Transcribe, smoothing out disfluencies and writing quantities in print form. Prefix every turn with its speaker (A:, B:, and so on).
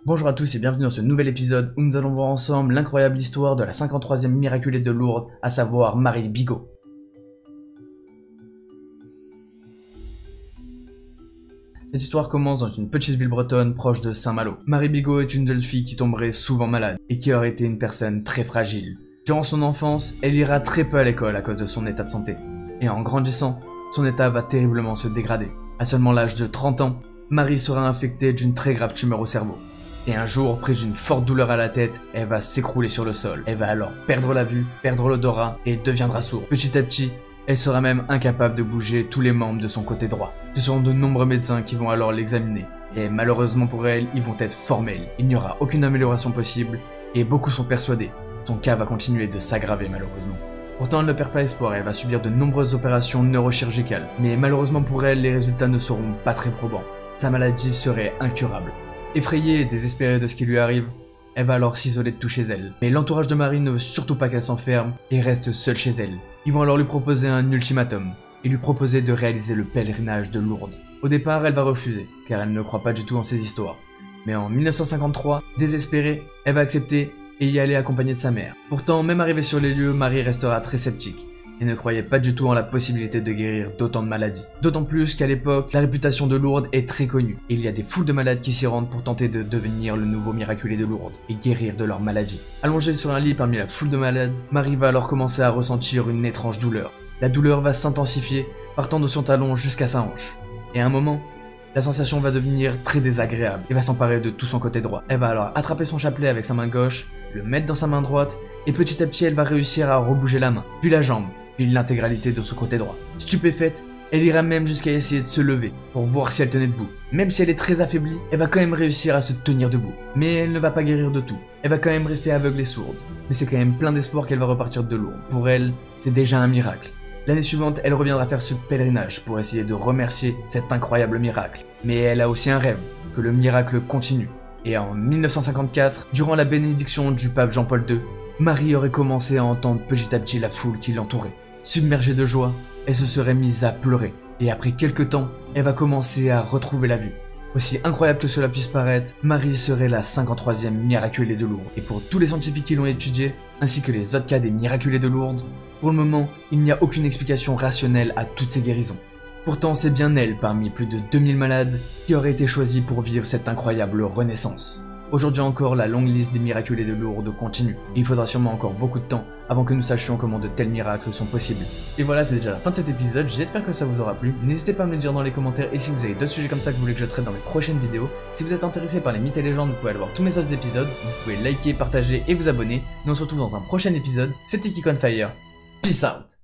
A: Bonjour à tous et bienvenue dans ce nouvel épisode où nous allons voir ensemble l'incroyable histoire de la 53e miraculée de Lourdes, à savoir Marie Bigot. Cette histoire commence dans une petite ville bretonne proche de Saint-Malo. Marie Bigot est une jeune fille qui tomberait souvent malade et qui aurait été une personne très fragile. Durant son enfance, elle ira très peu à l'école à cause de son état de santé. Et en grandissant, son état va terriblement se dégrader. À seulement l'âge de 30 ans, Marie sera infectée d'une très grave tumeur au cerveau. Et un jour, prise d'une forte douleur à la tête, elle va s'écrouler sur le sol. Elle va alors perdre la vue, perdre l'odorat et deviendra sourde. Petit à petit, elle sera même incapable de bouger tous les membres de son côté droit. Ce sont de nombreux médecins qui vont alors l'examiner. Et malheureusement pour elle, ils vont être formels. Il n'y aura aucune amélioration possible et beaucoup sont persuadés. Son cas va continuer de s'aggraver malheureusement. Pourtant, elle ne perd pas espoir et elle va subir de nombreuses opérations neurochirurgicales. Mais malheureusement pour elle, les résultats ne seront pas très probants. Sa maladie serait incurable. Effrayée et désespérée de ce qui lui arrive, elle va alors s'isoler de tout chez elle. Mais l'entourage de Marie ne veut surtout pas qu'elle s'enferme et reste seule chez elle. Ils vont alors lui proposer un ultimatum et lui proposer de réaliser le pèlerinage de Lourdes. Au départ, elle va refuser, car elle ne croit pas du tout en ces histoires. Mais en 1953, désespérée, elle va accepter et y aller accompagnée de sa mère. Pourtant, même arrivée sur les lieux, Marie restera très sceptique et ne croyait pas du tout en la possibilité de guérir d'autant de maladies. D'autant plus qu'à l'époque, la réputation de Lourdes est très connue, et il y a des foules de malades qui s'y rendent pour tenter de devenir le nouveau miraculé de Lourdes, et guérir de leur maladie. Allongée sur un lit parmi la foule de malades, Marie va alors commencer à ressentir une étrange douleur. La douleur va s'intensifier, partant de son talon jusqu'à sa hanche. Et à un moment, la sensation va devenir très désagréable, et va s'emparer de tout son côté droit. Elle va alors attraper son chapelet avec sa main gauche, le mettre dans sa main droite, et petit à petit elle va réussir à rebouger la main, puis la jambe, puis l'intégralité de son côté droit. Stupéfaite, elle ira même jusqu'à essayer de se lever, pour voir si elle tenait debout. Même si elle est très affaiblie, elle va quand même réussir à se tenir debout. Mais elle ne va pas guérir de tout. Elle va quand même rester aveugle et sourde. Mais c'est quand même plein d'espoir qu'elle va repartir de Lourdes. Pour elle, c'est déjà un miracle. L'année suivante, elle reviendra faire ce pèlerinage pour essayer de remercier cet incroyable miracle. Mais elle a aussi un rêve, que le miracle continue. Et en 1954, durant la bénédiction du pape Jean-Paul II, Marie aurait commencé à entendre petit à petit la foule qui l'entourait. Submergée de joie, elle se serait mise à pleurer. Et après quelques temps, elle va commencer à retrouver la vue. Aussi incroyable que cela puisse paraître, Marie serait la 53e miraculée de Lourdes. Et pour tous les scientifiques qui l'ont étudiée, ainsi que les autres cas des miraculés de Lourdes, pour le moment, il n'y a aucune explication rationnelle à toutes ces guérisons. Pourtant, c'est bien elle, parmi plus de 2000 malades, qui aurait été choisie pour vivre cette incroyable renaissance. Aujourd'hui encore, la longue liste des miraculés de Lourdes continue. Et il faudra sûrement encore beaucoup de temps avant que nous sachions comment de tels miracles sont possibles. Et voilà, c'est déjà la fin de cet épisode, j'espère que ça vous aura plu. N'hésitez pas à me le dire dans les commentaires et si vous avez d'autres sujets comme ça que vous voulez que je traite dans mes prochaines vidéos. Si vous êtes intéressé par les mythes et légendes, vous pouvez aller voir tous mes autres épisodes. Vous pouvez liker, partager et vous abonner. Nous on se retrouve dans un prochain épisode. C'était Kik on Fire. Peace out.